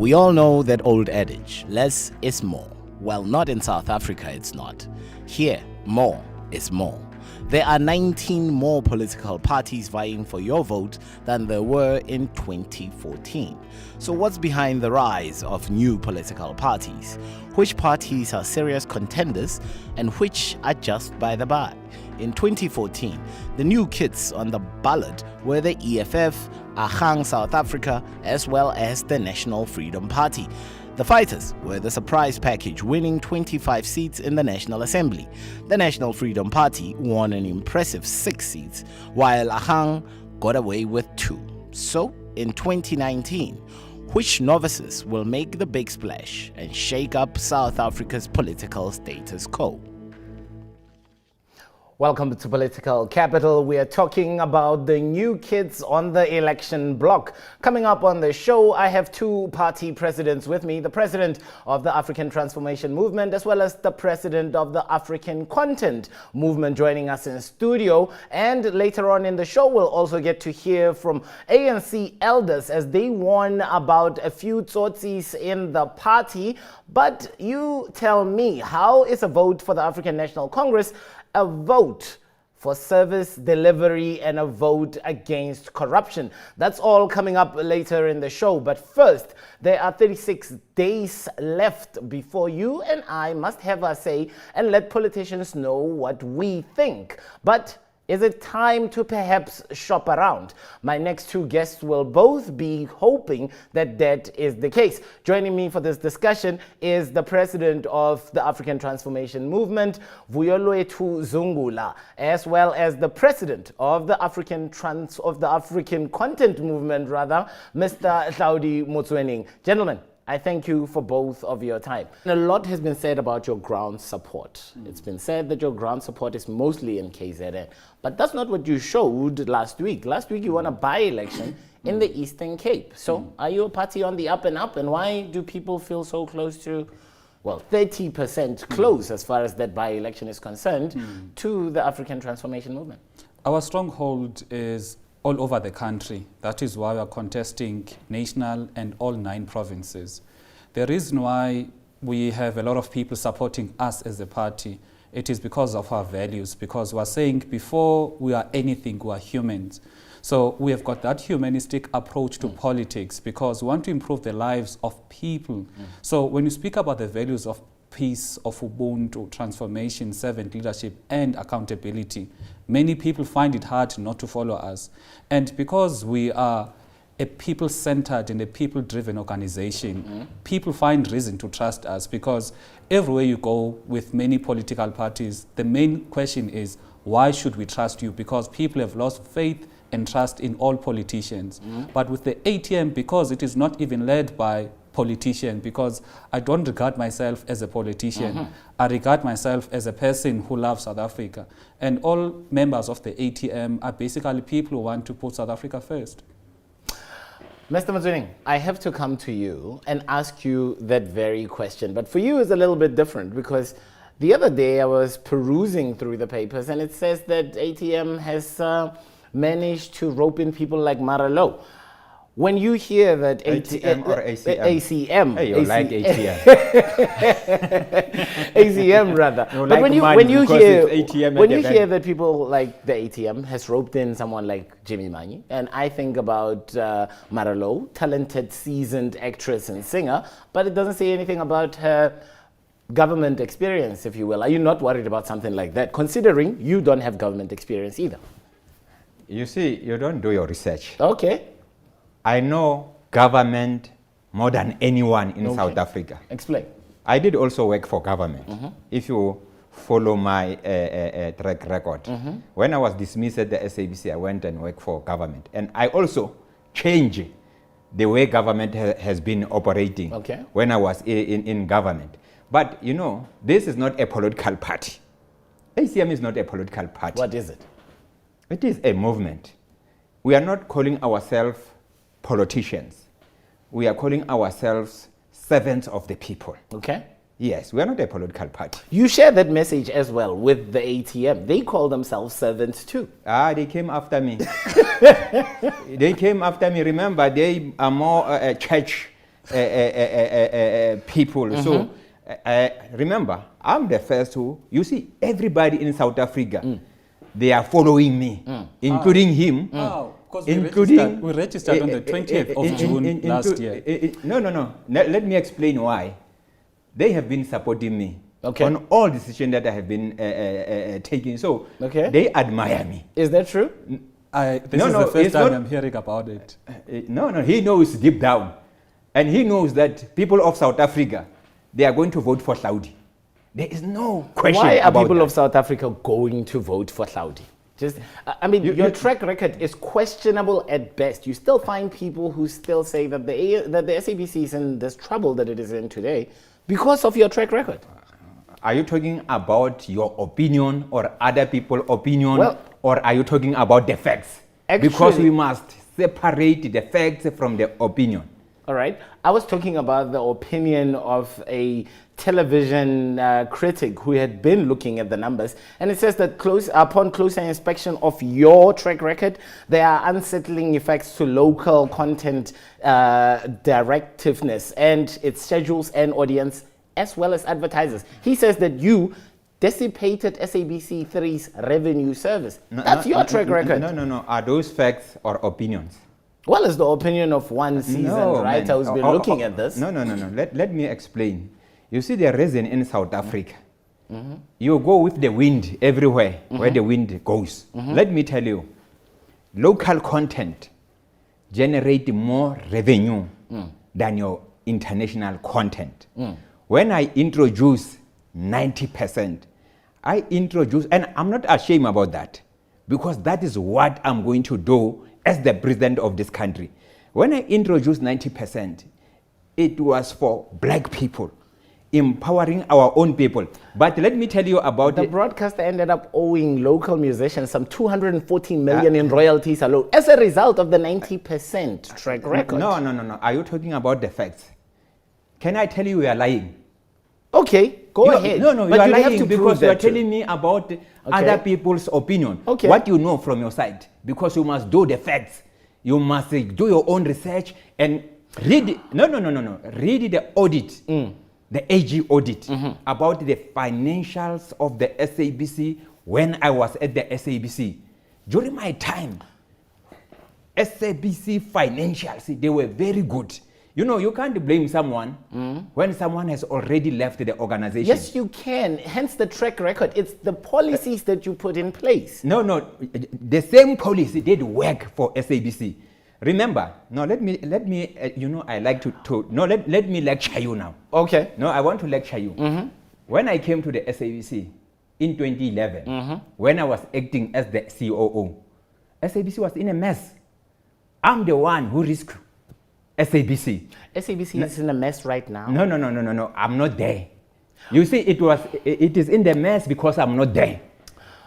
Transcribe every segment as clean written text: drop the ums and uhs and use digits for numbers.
We all know that old adage, less is more. Well, not in South Africa, it's not. Here, more is more. There are 19 more political parties vying for your vote than there were in 2014. So what's behind the rise of new political parties? Which parties are serious contenders and which are just by the by? In 2014, the new kids on the ballot were the EFF, Ahang South Africa, as well as the National Freedom Party. The fighters were the surprise package, winning 25 seats in the National Assembly. The National Freedom Party won an impressive 6 seats, while Ahang got away with 2. So, in 2019, which novices will make the big splash and shake up South Africa's political status quo? Welcome to Political Capital. We are talking about the new kids on the election block. Coming up on the show, I have 2 party presidents with me, the president of the African Transformation Movement, as well as the president of the African Content Movement joining us in studio. And later on in the show, we'll also get to hear from ANC elders as they warn about a few tsotsis in the party. But you tell me, how is a vote for the African National Congress a vote for service delivery and a vote against corruption? That's all coming up later in the show. But first, there are 36 days left before you and I must have a say and let politicians know what we think. But is it time to perhaps shop around? My next 2 guests will both be hoping that that is the case. Joining me for this discussion is the president of the African Transformation Movement, Vuyolwethu Zungula, as well as the president of the African Content Movement, Mr. Hlaudi Motsoeneng. Gentlemen, I thank you for both of your time. A lot has been said about your ground support. It's been said that your ground support is mostly in KZN, but that's not what you showed last week. Last week you won a by-election in the Eastern Cape. So are you a party on the up and up, and why do people feel so close to, well, 30% close as far as that by-election is concerned to the African Transformation Movement? Our stronghold is all over the country. That is why we are contesting national and all 9 provinces. The reason why we have a lot of people supporting us as a party, it is because of our values, because we are saying before we are anything, we are humans. So we have got that humanistic approach to politics because we want to improve the lives of people. So when you speak about the values of peace, of Ubuntu, transformation, servant leadership, and accountability, many people find it hard not to follow us. And because we are a people-centered and a people-driven organization, people find reason to trust us, because everywhere you go with many political parties, the main question is, why should we trust you? Because people have lost faith and trust in all politicians. But with the ATM, because it is not even led by politician, because I don't regard myself as a politician. I regard myself as a person who loves South Africa. And all members of the ATM are basically people who want to put South Africa first. Mr. Motsoeneng, I have to come to you and ask you that very question. But for you, it's a little bit different, because the other day I was perusing through the papers and it says that ATM has managed to rope in people like Maralo. When you hear that ATM or ACM? ACM. Hey, you like ATM. ACM rather. You but like when you hear that people like the ATM has roped in someone like Jimmy Manyi, and I think about Maralo, talented, seasoned actress and singer, but it doesn't say anything about her government experience, if you will. Are you not worried about something like that, considering you don't have government experience either? You see, you don't do your research. Okay. I know government more than anyone in South Africa. Explain. I did also work for government. If you follow my track record. When I was dismissed at the SABC, I went and worked for government. And I also changed the way government has been operating when I was in government. But, you know, this is not a political party. ACM is not a political party. What is it? It is a movement. We are not calling ourselves politicians. We are calling ourselves servants of the people. Okay. Yes, we are not a political party. You share that message as well with the ATM. They call themselves servants too. They came after me. They came after me. Remember, they are more church people. So remember, I'm the first who, you see, everybody in South Africa, they are following me, including him. Because including we registered on the 20th of June last year. No. Let me explain why. They have been supporting me on all decisions that I have been taking. So they admire me. Is that true? This is the first time I'm hearing about it. No, he knows deep down. And he knows that people of South Africa, they are going to vote for Hlaudi. There is no question Why are about people that. of South Africa going to vote for Hlaudi? Your track record is questionable at best. You still find people who still say that the SABC is in this trouble that it is in today because of your track record. Are you talking about your opinion or other people's opinion, or are you talking about the facts? Because we must separate the facts from the opinion. All right. I was talking about the opinion of a television critic who had been looking at the numbers, and it says that upon closer inspection of your track record, there are unsettling effects to local content directiveness and its schedules and audience, as well as advertisers. He says that you dissipated SABC3's revenue service. That's your track record. No. Are those facts or opinions? Well, it's the opinion of one seasoned writer who's been looking at this. No. Let me explain. You see, the reason in South Africa, you go with the wind everywhere where the wind goes. Let me tell you, local content generates more revenue than your international content. When I introduce 90%, I introduce, and I'm not ashamed about that, because that is what I'm going to do as the president of this country. When I introduced 90%, it was for black people, empowering our own people. But let me tell you about the broadcaster ended up owing local musicians some 214 million in royalties alone as a result of the 90% track record. No. Are you talking about the facts? Can I tell you we are lying? Okay, go ahead. No, but you are lying lying to because you are telling me about other people's opinion. What you know from your side. Because you must do the facts. You must do your own research and read. No. Read the audit, the AG audit about the financials of the SABC when I was at the SABC. During my time, SABC financials, they were very good. You know, you can't blame someone when someone has already left the organization. Yes, you can. Hence the track record. It's the policies that you put in place. No. The same policy did work for SABC. Remember, let me, I like let me lecture you now. Okay. No, I want to lecture you. When I came to the SABC in 2011, when I was acting as the COO, SABC was in a mess. I'm the one who risked SABC. SABC is in a mess right now. No. I'm not there. You see, it is in the mess because I'm not there.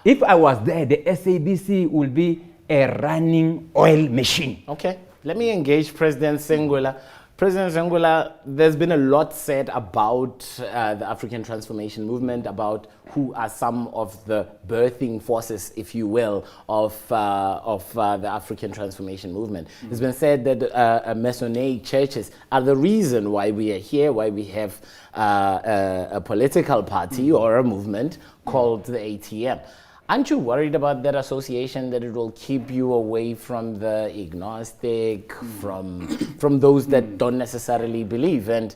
If I was there, the SABC will be a running oil machine. Okay. Let me engage President Zungula. President Zungula, there's been a lot said about the African transformation movement, about who are some of the birthing forces, if you will, of the African transformation movement. It's been said that Masonic churches are the reason why we are here, why we have a political party or a movement called the ATM. Aren't you worried about that association, that it will keep you away from the agnostic, from those that don't necessarily believe? And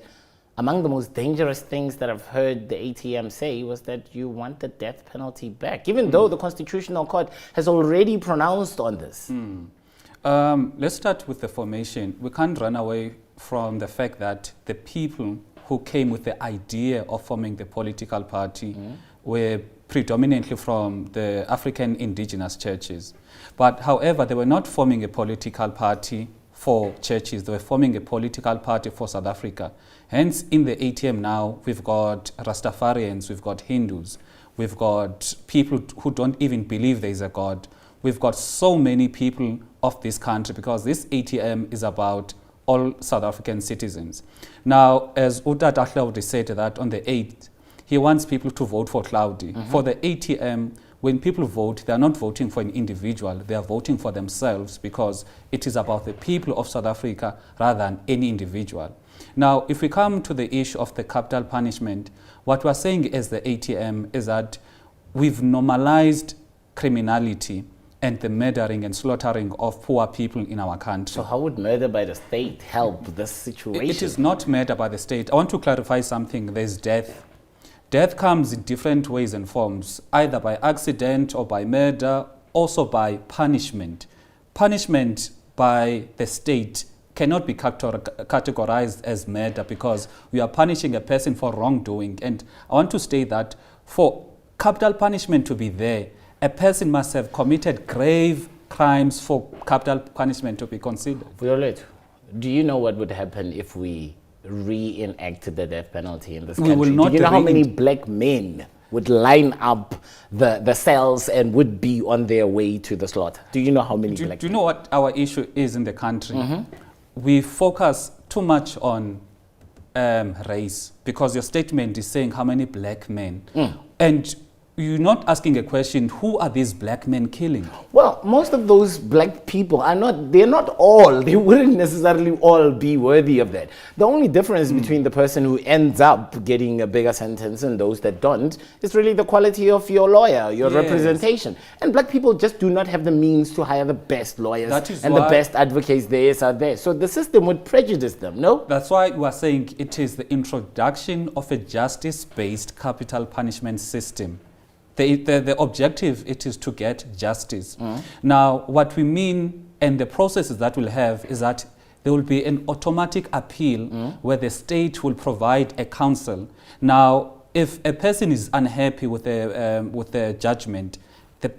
among the most dangerous things that I've heard the ATM say was that you want the death penalty back, even though the Constitutional Court has already pronounced on this. Let's start with the formation. We can't run away from the fact that the people who came with the idea of forming the political party were predominantly from the African indigenous churches. But however, they were not forming a political party for churches, they were forming a political party for South Africa. Hence, in the ATM now, we've got Rastafarians, we've got Hindus, we've got people who don't even believe there is a God. We've got so many people of this country because this ATM is about all South African citizens. Now, as Hlaudi said that on the 8th, he wants people to vote for Hlaudi. For the ATM, when people vote, they are not voting for an individual, they are voting for themselves, because it is about the people of South Africa rather than any individual. Now, if we come to the issue of the capital punishment, what we're saying as the ATM is that we've normalized criminality and the murdering and slaughtering of poor people in our country. So how would murder by the state help this situation? It is not murder by the state. I want to clarify something. There's death. Death comes in different ways and forms, either by accident or by murder, also by punishment. Punishment by the state cannot be categorized as murder, because we are punishing a person for wrongdoing. And I want to state that for capital punishment to be there, a person must have committed grave crimes for capital punishment to be considered. Vuyolwethu, do you know what would happen if we reenacted the death penalty in this We country? will not Do you know how many black men would line up the cells and would be on their way to the slaughter? Do you know how many black men? Do you know what our issue is in the country? We focus too much on race, because your statement is saying how many black men. And you're not asking a question, who are these black men killing? Well, most of those black people are not, they're not all, they wouldn't necessarily all be worthy of that. The only difference between the person who ends up getting a bigger sentence and those that don't is really the quality of your lawyer, your representation. And black people just do not have the means to hire the best lawyers and the best advocates there are there. So the system would prejudice them, no? That's why we are saying it is the introduction of a justice-based capital punishment system. The objective, it is to get justice. Now, what we mean and the processes that we'll have is that there will be an automatic appeal where the state will provide a counsel. Now, if a person is unhappy with the judgment, the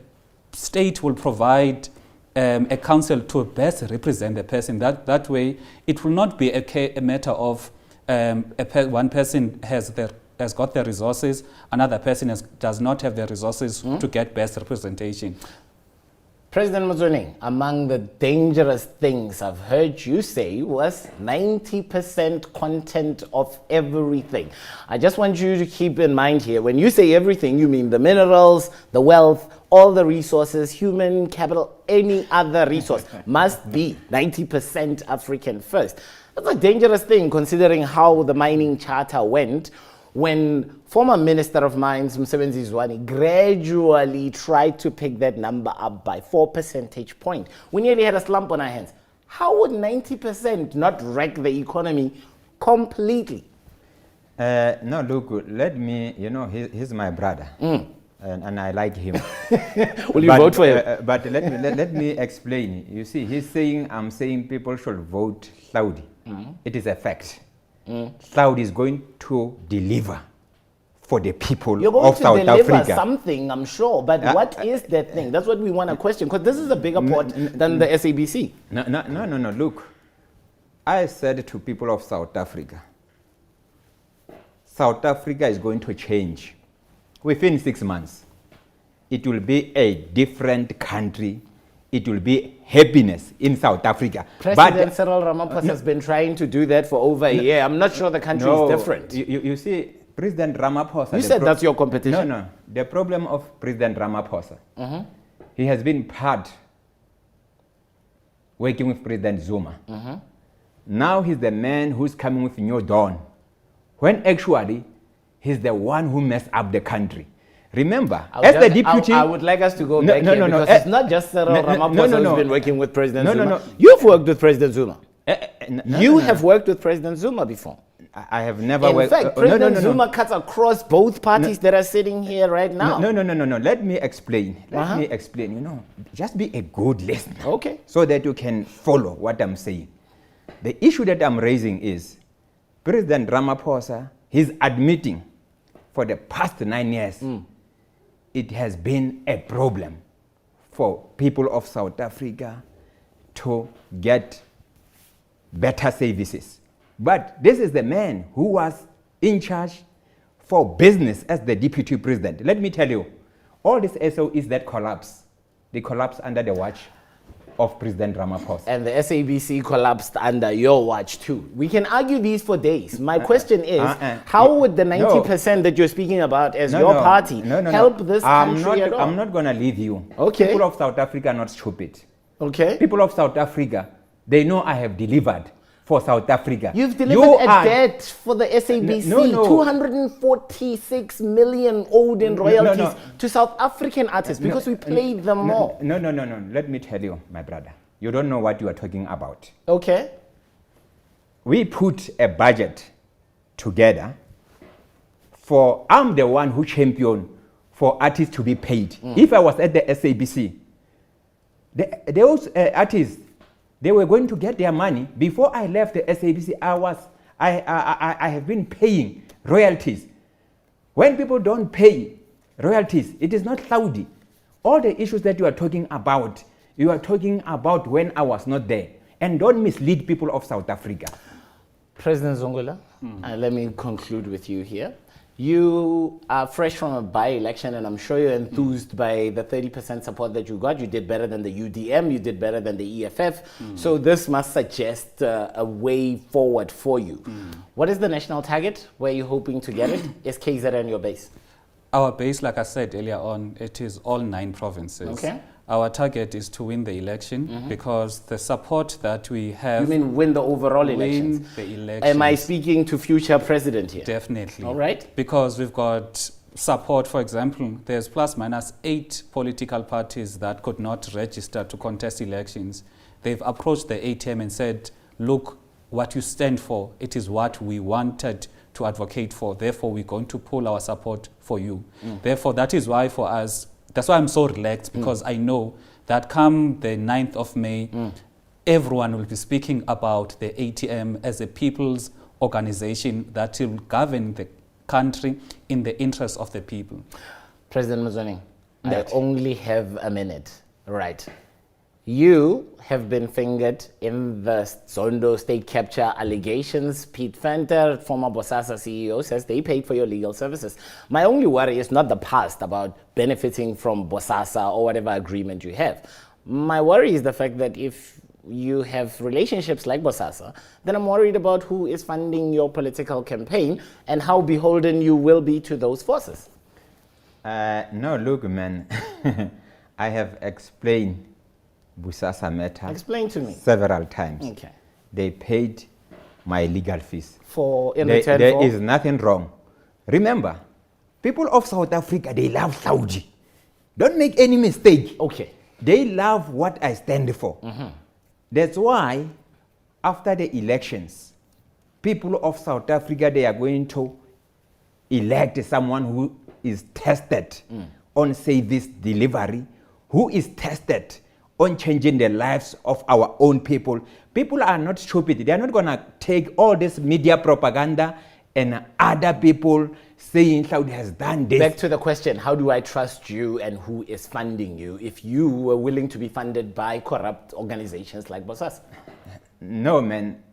state will provide a counsel to best represent the person. That way, it will not be a matter of one person has got the resources, another person does not have the resources to get best representation. President Motsoeneng, among the dangerous things I've heard you say was 90% content of everything. I just want you to keep in mind here, when you say everything, you mean the minerals, the wealth, all the resources, human capital, any other resource must be 90% African first. That's a dangerous thing, considering how the mining charter went, when former Minister of Mines, Msebenzi Zwane, gradually tried to pick that number up by 4 percentage points. We nearly had a slump on our hands. How would 90% not wreck the economy completely? No, look, let me, he's my brother. And I like him. Will you vote for him? But let me explain. You see, I'm saying people should vote Hlaudi. It is a fact. Hlaudi is going to deliver for the people of South Africa. You're going to deliver something, I'm sure, but what is that thing? That's what we want to question, because this is a bigger pot than the SABC. No, look. I said to people of South Africa is going to change. Within 6 months, it will be a different country. It will be happiness in South Africa. President Cyril Ramaphosa has been trying to do that for over a year. I'm not sure the country is different. You see, President Ramaphosa... You said that's your competition. No. The problem of President Ramaphosa, he has been part working with President Zuma. Now he's the man who's coming with New Dawn, when actually he's the one who messed up the country. Remember, as the deputy... I would like us to go back here, because it's not just Cyril Ramaphosa who's been working with President Zuma. You've worked with President Zuma. You have worked with President Zuma before. I have never worked... In fact, President Zuma cuts across both parties that are sitting here right now. No. Let me explain. Let me explain. Just be a good listener. Okay. So that you can follow what I'm saying. The issue that I'm raising is President Ramaphosa, he's admitting for the past 9 years, it has been a problem for people of South Africa to get better services. But this is the man who was in charge for business as the deputy president. Let me tell you, all these SOEs that collapse, they collapse under the watch of President Ramaphosa. And the SABC collapsed under your watch too. We can argue these for days. My question is, how would the 90% that you're speaking about as your party help this country at all? I'm not going to leave you. Okay. People of South Africa are not stupid. Okay. People of South Africa, they know I have delivered for South Africa. You've delivered a debt for the SABC, 246 million owed in royalties to South African artists because we played them more. No. Let me tell you, my brother. You don't know what you are talking about. Okay. We put a budget together I'm the one who championed for artists to be paid. If I was at the SABC, those artists, they were going to get their money. Before I left the SABC, I have been paying royalties. When people don't pay royalties, it is not Hlaudi. All the issues that you are talking about when I was not there. And don't mislead people of South Africa. President Zungula, let me conclude with you here. You are fresh from a by-election, and I'm sure you're enthused by the 30% support that you got. You did better than the UDM, you did better than the EFF. So this must suggest a way forward for you. What is the national target? Where are you hoping to get it? Is KZN your base? Our base, like I said earlier on, it is all 9 provinces. Okay. Our target is to win the election because the support that we have... You mean win the overall elections? Win the elections. Am I speaking to future president here? Definitely. All right. Because we've got support, for example, there's plus minus 8 political parties that could not register to contest elections. They've approached the ATM and said, look, what you stand for, it is what we wanted to advocate for. Therefore, we're going to pull our support for you. Therefore, that is why for us, that's why I'm so relaxed, because I know that come the 9th of May, everyone will be speaking about the ATM as a people's organization that will govern the country in the interest of the people. President Motsoeneng, I only have a minute. Right. You have been fingered in the Zondo state capture allegations. Pete Venter, former Bosasa CEO, says they paid for your legal services. My only worry is not the past about benefiting from Bosasa or whatever agreement you have. My worry is the fact that if you have relationships like Bosasa, then I'm worried about who is funding your political campaign and how beholden you will be to those forces. No, look, man, I have explained Bosasa matter. Explain to me. Several times. Okay. They paid my legal fees. There is nothing wrong. Remember, people of South Africa, they love Hlaudi. Don't make any mistake. Okay. They love what I stand for. That's why, after the elections, people of South Africa, they are going to elect someone who is tested on service delivery, who is tested on changing the lives of our own people. People are not stupid. They are not going to take all this media propaganda and other people saying Hlaudi has done this. Back to the question, how do I trust you and who is funding you if you were willing to be funded by corrupt organizations like Bosasa? No, man.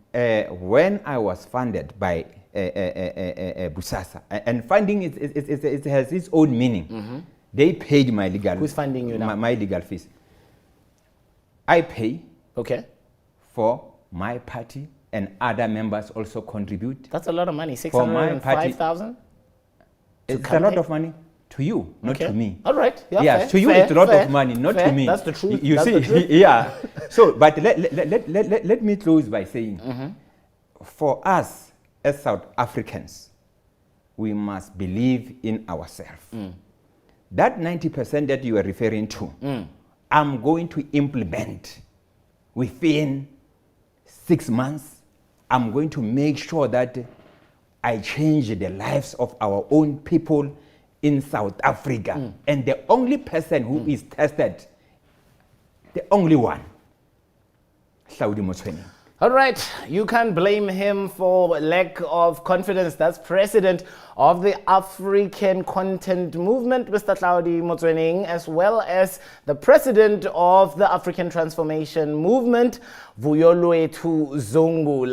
When I was funded by Bosasa, and funding it has its own meaning. They paid my legal... Who's funding you now? My legal fees. I pay for my party, and other members also contribute. That's a lot of money, 605,000? It's a lot of money to you, not to me. All right. Yeah, to you it's a lot of money, not to me. That's the truth. You see, yeah. So, but let me close by saying, for us as South Africans, we must believe in ourselves. That 90% that you are referring to, I'm going to implement within 6 months. I'm going to make sure that I change the lives of our own people in South Africa. And the only person who is tested, the only one, Hlaudi Motsoeneng. All right, you can't blame him for lack of confidence. That's president of the African Content Movement, Mr. Hlaudi Motsoeneng, as well as the president of the African Transformation Movement, Vuyolwethu Zungula.